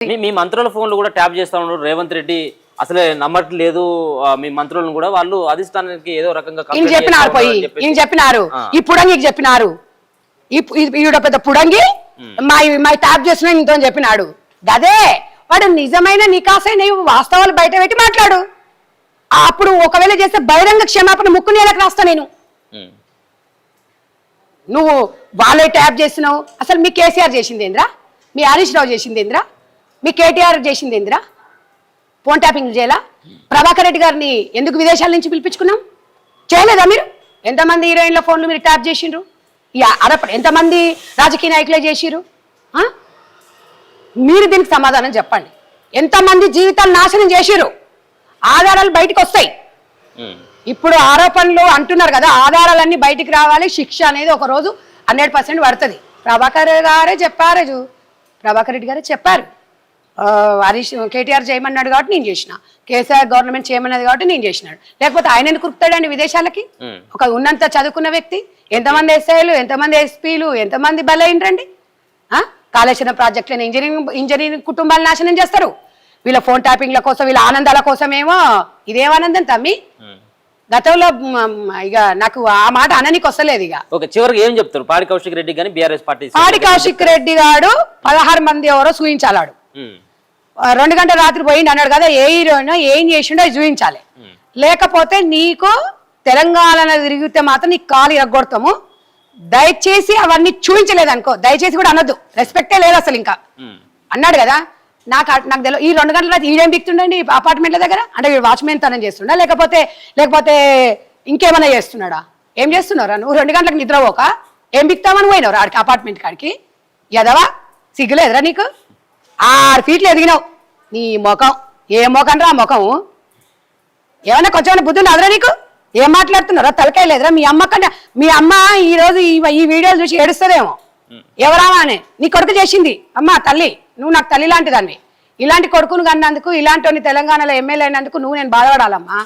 మీ మంత్రుల ఫోన్లు కూడా ట్యాప్ చేస్తా ఉన్నారు రేవంత్ రెడ్డి అసలే నమ్మట్లేదు మీ మంత్రులను కూడా వాళ్ళు అధిష్టానానికి ఏదో రకంగా చెప్పినారు పోయి ఈయన చెప్పినారు ఈ పుడంగికి చెప్పినారు ఈవిడ పెద్ద పుడంగి మా ట్యాప్ చేసిన ఇంతో చెప్పినాడు అదే వాడు నిజమైన నికాసైన వాస్తవాలు బయట పెట్టి మాట్లాడు అప్పుడు ఒకవేళ చేస్తే బహిరంగ క్షమాపణ ముక్కు నేలకు రాస్తా నేను నువ్వు వాళ్ళే ట్యాప్ చేసినావు అసలు మీ కేసీఆర్ చేసింది ఏంద్రా మీ హరీష్ రావు చేసింది ఏంద్రా మీ కేటీఆర్ చేసింది ఏంద్రా ఫోన్ ట్యాపింగ్ చేయాలా ప్రభాకర్ రెడ్డి గారిని ఎందుకు విదేశాల నుంచి పిలిపించుకున్నాం చేయలేదా మీరు ఎంతమంది హీరోయిన్ల ఫోన్లు మీరు ట్యాప్ చేసిండ్రు ఎంతమంది రాజకీయ నాయకులే చేసిరు మీరు దీనికి సమాధానం చెప్పండి ఎంతమంది జీవితాలు నాశనం చేసిరు ఆధారాలు బయటకు వస్తాయి ఇప్పుడు ఆరోపణలు అంటున్నారు కదా ఆధారాలన్నీ బయటికి రావాలి శిక్ష అనేది ఒక రోజు 100% పడుతుంది ప్రభాకర్ గారే చెప్పారు ప్రభాకర్ రెడ్డి గారే చెప్పారు హరీష్ కేటీఆర్ చేయమన్నాడు కాబట్టి నేను చేసిన కేసీఆర్ గవర్నమెంట్ చేయమన్నది కాబట్టి నేను చేసినాడు లేకపోతే ఆయన ఎందుకు కురుకుతాడండి విదేశాలకి ఒక ఉన్నంత చదువుకున్న వ్యక్తి ఎంతమంది ఎస్ఐలు ఎంతమంది ఎస్పీలు ఎంతమంది బలైనరండి కాళేశ్వరం ప్రాజెక్టులను ఇంజనీరింగ్ కుటుంబాలు నాశనం చేస్తారు వీళ్ళ ఫోన్ ట్యాపింగ్ల కోసం వీళ్ళ ఆనందాల కోసమేమో ఇదేం ఆనందం తమ్మి గతంలో ఇక నాకు ఆ మాట అననికి వస్తలేదు ఇక చివరికి ఏం చెప్తారు పాడి కౌశిక్ రెడ్డి గాని బీఆర్ఎస్ పార్టీ పాడి కౌశిక్ రెడ్డి గారు 16 మంది ఎవరో చూపించాలాడు 2 గంటల రాత్రి పోయిండు అన్నాడు కదా ఏ హీరోయిన్ ఏం చేసిండో చూపించాలి లేకపోతే నీకు తెలంగాణ తిరిగితే మాత్రం నీకు కాలు ఇరగొడతాము దయచేసి అవన్నీ చూపించలేదు అనుకో దయచేసి కూడా అనొద్దు రెస్పెక్టే లేదు అసలు ఇంకా అన్నాడు కదా నాకు తెలియదు ఈ 2 గంటల రాత్రి ఈడేం బిక్తుండండి అపార్ట్మెంట్ల దగ్గర అంటే వీడు వాచ్మెన్ తనం చేస్తుండా లేకపోతే ఇంకేమైనా చేస్తున్నాడా ఏం చేస్తున్నారా నువ్వు 2 గంటలకు నిద్రపోక ఏం బిక్తామని పోయినావు ఆడికి అపార్ట్మెంట్ కాడికి ఎదవా సిగ్గులేదురా నీకు 6 ఫీట్లు ఎదిగినావు నీ ముఖం ఏ ముఖం రా ముఖం ఏమన్నా కొంచెం బుద్ధి ఉండదురా నీకు ఏం మాట్లాడుతున్నారా తలకాయ లేదురా మీ అమ్మ ఈ రోజు ఈ వీడియోలు చూసి ఏడుస్తుందేమో ఎవరామా అని నీ కొడుకు చేసింది అమ్మ తల్లి నువ్వు నాకు తల్లి లాంటి దాన్ని ఇలాంటి కొడుకును కన్నందుకు ఇలాంటి తెలంగాణలో ఎమ్మెల్యే అయినందుకు నువ్వు నేను బాధపడాలమ్మా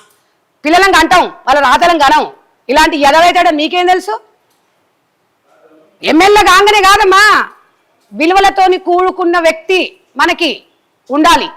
పిల్లలను కంటాం వాళ్ళ రాతలను కనం ఇలాంటి ఎదవైతాడో నీకేం తెలుసు ఎమ్మెల్యే కాగానే కాదమ్మా విలువలతోని కూడుకున్న వ్యక్తి మనకి ఉండాలి